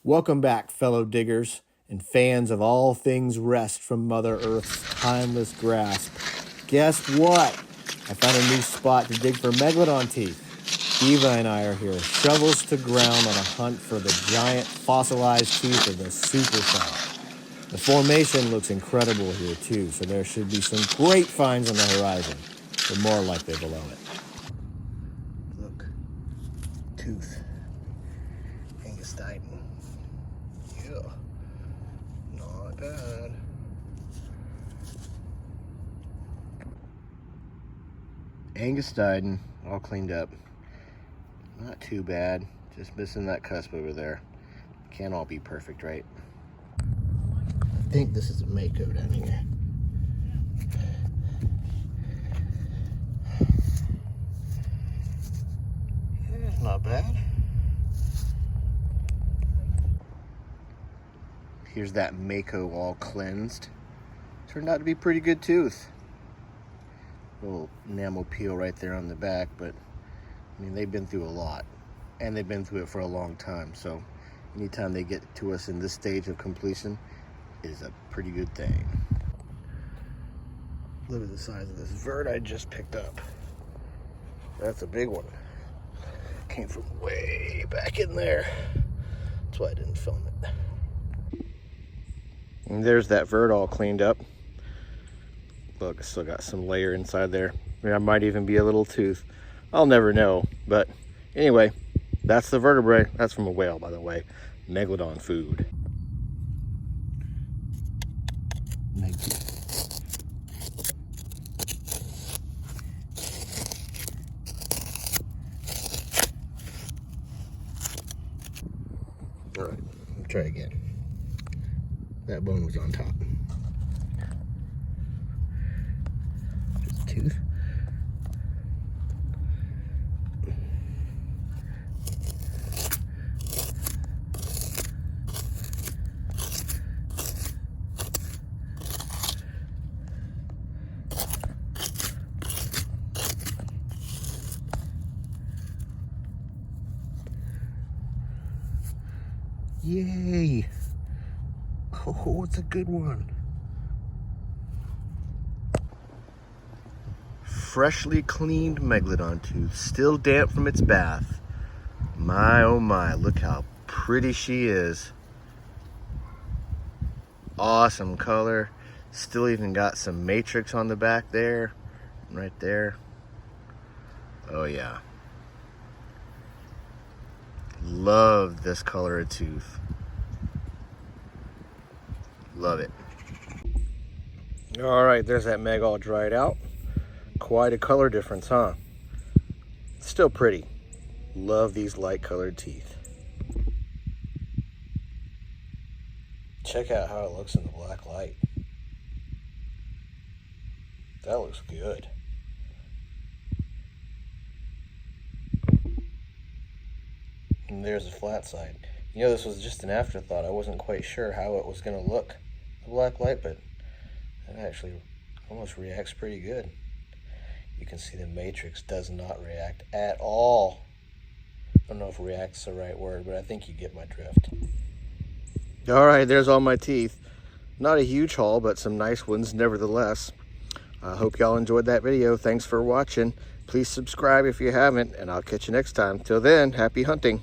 Welcome back, fellow diggers and fans of all things wrest from Mother Earth's timeless grasp. Guess what? I found a new spot to dig for Megalodon teeth. Eva and I are here, shovels to ground on a hunt for the giant fossilized teeth of the superfile. The formation looks incredible here too, so there should be some great finds on the horizon, but more likely below it. Look, tooth, Angustitan. Yeah, not bad. Angustitan, all cleaned up. Not too bad. Just missing that cusp over there. Can't all be perfect, right? I think this is a Mako down here. Yeah, not bad. Here's that Mako all cleansed. Turned out to be a pretty good tooth. Little enamel peel right there on the back, but I mean, they've been through a lot, and they've been through it for a long time, so anytime they get to us in this stage of completion is a pretty good thing. Look at the size of this vert I just picked up. That's a big one. Came from way back in there. That's why I didn't film it. And there's that vert all cleaned up. Look, I still got some layer inside there. There might even be a little tooth. I'll never know. But anyway, that's the vertebrae. That's from a whale, by the way. Megalodon food. All right, let's try again. That bone was on top. Just a tooth. Yay! Oh, it's a good one. Freshly cleaned Megalodon tooth, still damp from its bath. My oh my, look how pretty she is. Awesome color. Still even got some matrix on the back there, right there. Oh yeah. Love this color of tooth. Love it. All right, there's that Meg all dried out. Quite a color difference, huh? Still pretty. Love these light colored teeth. Check out how it looks in the black light. That looks good. And there's the flat side. You know, this was just an afterthought. I wasn't quite sure how it was going to look, the black light, but it actually almost reacts pretty good. You can see the matrix does not react at all. I don't know if react's the right word, but I think you get my drift. All right, there's all my teeth. Not a huge haul, but some nice ones nevertheless. I hope y'all enjoyed that video. Thanks for watching. Please subscribe if you haven't, and I'll catch you next time. Till then, happy hunting.